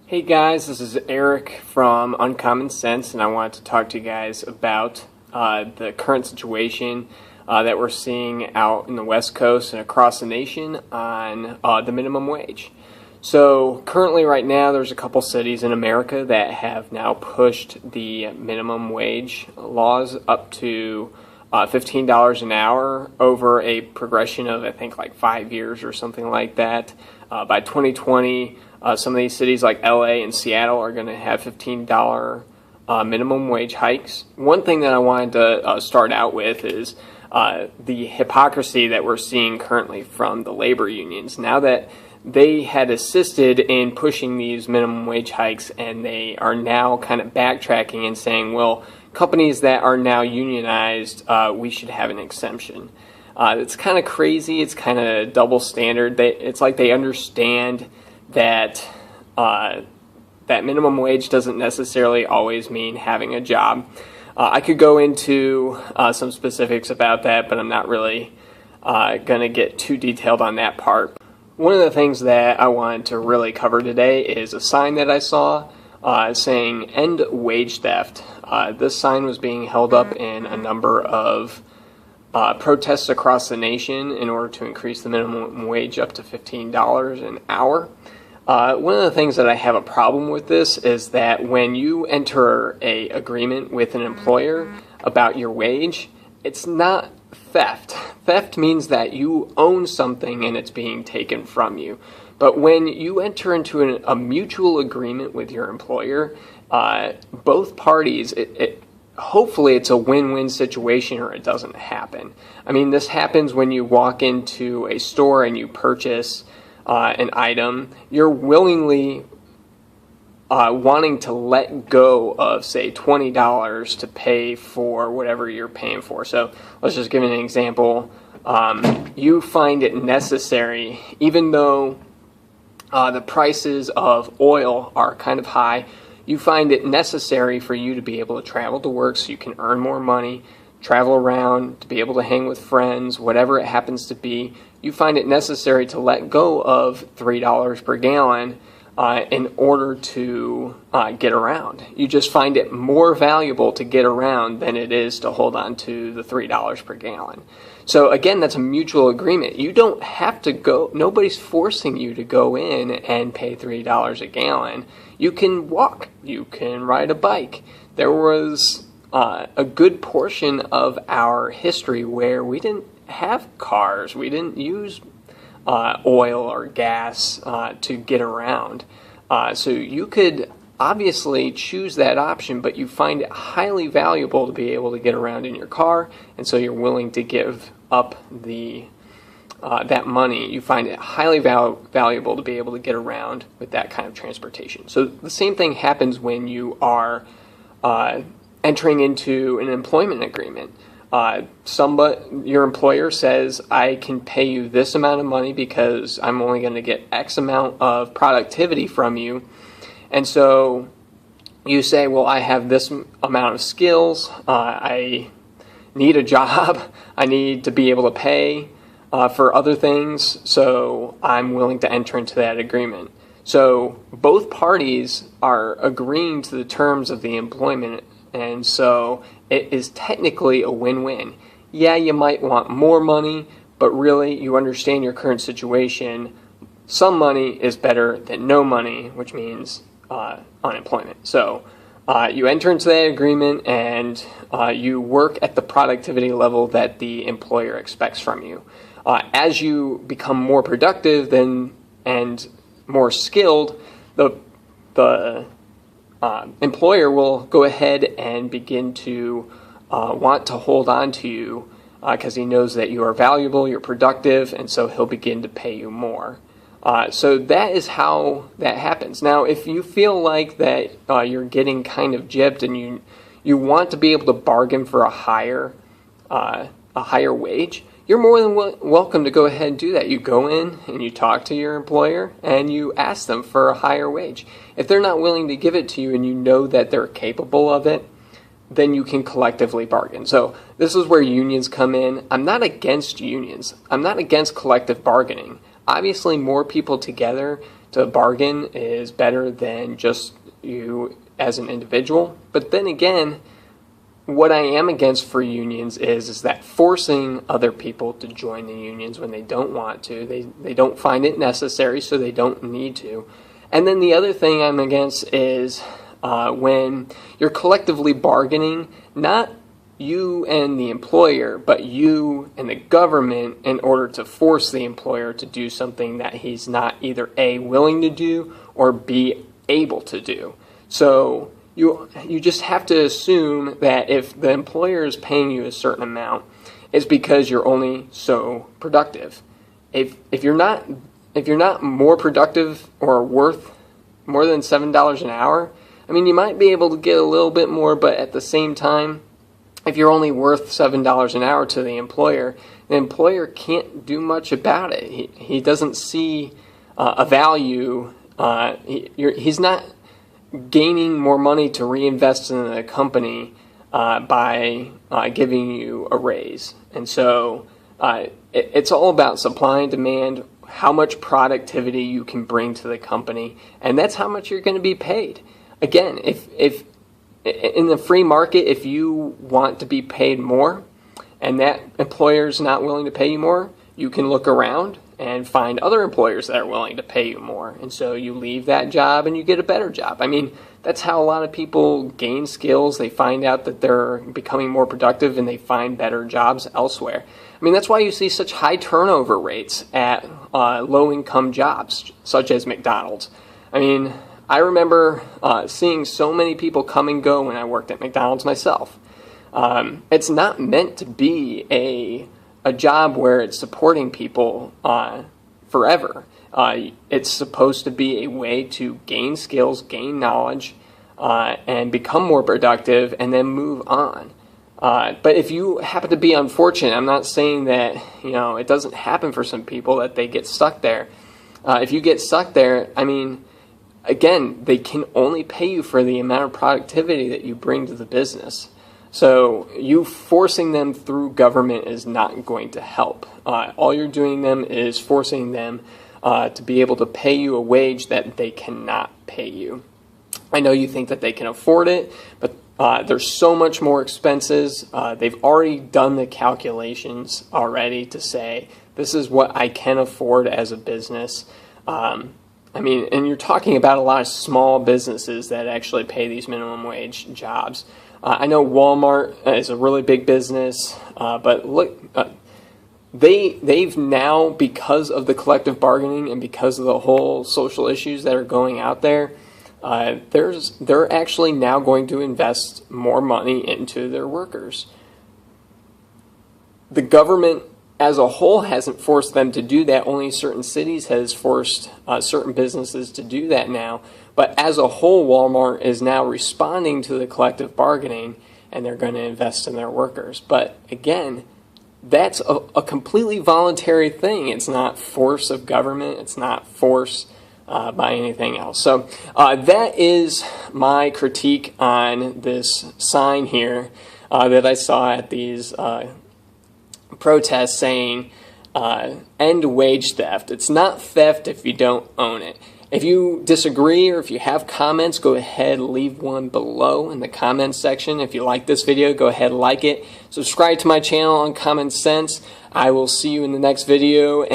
Hey guys, this is Eric from Uncommon Sense, and I wanted to talk to you guys about the current situation that we're seeing out in the West Coast and across the nation on the minimum wage. So currently right now there's a couple cities in America that have now pushed the minimum wage laws up to $15 an hour over a progression of I think like 5 years or something like that. By 2020, some of these cities like LA and Seattle are going to have $15 minimum wage hikes. One thing that I wanted to start out with is the hypocrisy that we're seeing currently from the labor unions. Now that they had assisted in pushing these minimum wage hikes, and they are now kind of backtracking and saying, well, companies that are now unionized, we should have an exemption. It's kind of crazy. It's kind of double standard. It's like they understand that that minimum wage doesn't necessarily always mean having a job. I could go into some specifics about that, but I'm not really going to get too detailed on that part. One of the things that I wanted to really cover today is a sign that I saw saying "End Wage Theft." This sign was being held up in a number of protests across the nation in order to increase the minimum wage up to $15 an hour. One of the things that I have a problem with this is that when you enter an agreement with an employer about your wage, it's not theft. Theft means that you own something and it's being taken from you. But when you enter into a mutual agreement with your employer, both parties, hopefully it's a win-win situation or it doesn't happen. I mean, this happens when you walk into a store and you purchase an item. You're willingly wanting to let go of, say, $20 to pay for whatever you're paying for. So let's just give an example. You find it necessary, even though the prices of oil are kind of high, you find it necessary for you to be able to travel to work so you can earn more money, travel around, to be able to hang with friends, whatever it happens to be. You find it necessary to let go of $3 per gallon in order to get around. You just find it more valuable to get around than it is to hold on to the $3 per gallon. So again, that's a mutual agreement. You don't have to go, nobody's forcing you to go in and pay $3 a gallon. You can walk, you can ride a bike. There was a good portion of our history where we didn't have cars, we didn't use oil or gas to get around. So you could obviously choose that option, but you find it highly valuable to be able to get around in your car, and so you're willing to give up that money. You find it highly valuable to be able to get around with that kind of transportation. So the same thing happens when you are entering into an employment agreement. Your employer says, I can pay you this amount of money because I'm only going to get X amount of productivity from you. And so you say, well, I have this amount of skills, I need a job, I need to be able to pay for other things, so I'm willing to enter into that agreement. So both parties are agreeing to the terms of the employment, and so it is technically a win-win. Yeah, you might want more money, but really you understand your current situation. Some money is better than no money, which means unemployment. So you enter into that agreement and you work at the productivity level that the employer expects from you. As you become more productive and more skilled, the employer will go ahead and begin to want to hold on to you because he knows that you are valuable, you're productive, and so he'll begin to pay you more. So that is how that happens. Now, if you feel like that you're getting kind of gypped and you want to be able to bargain for a higher wage, you're more than welcome to go ahead and do that. You go in and you talk to your employer and you ask them for a higher wage. If they're not willing to give it to you and you know that they're capable of it, then you can collectively bargain. So this is where unions come in. I'm not against unions. I'm not against collective bargaining. Obviously, more people together to bargain is better than just you as an individual. But then again, what I am against for unions is that forcing other people to join the unions when they don't want to, they don't find it necessary, so they don't need to. And then the other thing I'm against is when you're collectively bargaining, not you and the employer, but you and the government, in order to force the employer to do something that he's not either A, willing to do, or B, able to do. So you just have to assume that if the employer is paying you a certain amount, it's because you're only so productive. If you're not more productive or worth more than $7 an hour, I mean, you might be able to get a little bit more, but at the same time, if you're only worth $7 an hour to the employer can't do much about it. He doesn't see a value. He's not gaining more money to reinvest in the company by giving you a raise. And so it's all about supply and demand, how much productivity you can bring to the company, and that's how much you're going to be paid. Again, if in the free market, if you want to be paid more and that employer's not willing to pay you more, you can look around and find other employers that are willing to pay you more. And so you leave that job and you get a better job. I mean, that's how a lot of people gain skills. They find out that they're becoming more productive and they find better jobs elsewhere. I mean, that's why you see such high turnover rates at low-income jobs, such as McDonald's. I mean, I remember seeing so many people come and go when I worked at McDonald's myself. It's not meant to be a job where it's supporting people forever. It's supposed to be a way to gain skills, gain knowledge, and become more productive and then move on. But if you happen to be unfortunate, I'm not saying that it doesn't happen for some people that they get stuck there. If you get stuck there, I mean, again, they can only pay you for the amount of productivity that you bring to the business. So you forcing them through government is not going to help. All you're doing them is forcing them to be able to pay you a wage that they cannot pay you. I know you think that they can afford it, but there's so much more expenses. They've already done the calculations already to say, this is what I can afford as a business. I mean, and you're talking about a lot of small businesses that actually pay these minimum wage jobs. I know Walmart is a really big business, but look, they've now, because of the collective bargaining and because of the whole social issues that are going out there, they're actually now going to invest more money into their workers. The government as a whole hasn't forced them to do that. Only certain cities has forced certain businesses to do that now. But as a whole, Walmart is now responding to the collective bargaining, and they're going to invest in their workers. But again, that's a completely voluntary thing. It's not force of government. It's not force by anything else. So that is my critique on this sign here that I saw at these protests saying end wage theft. It's not theft if you don't own it. If you disagree or if you have comments, go ahead, leave one below in the comments section. If you like this video, go ahead, like it. Subscribe to my channel on Common Sense. I will see you in the next video.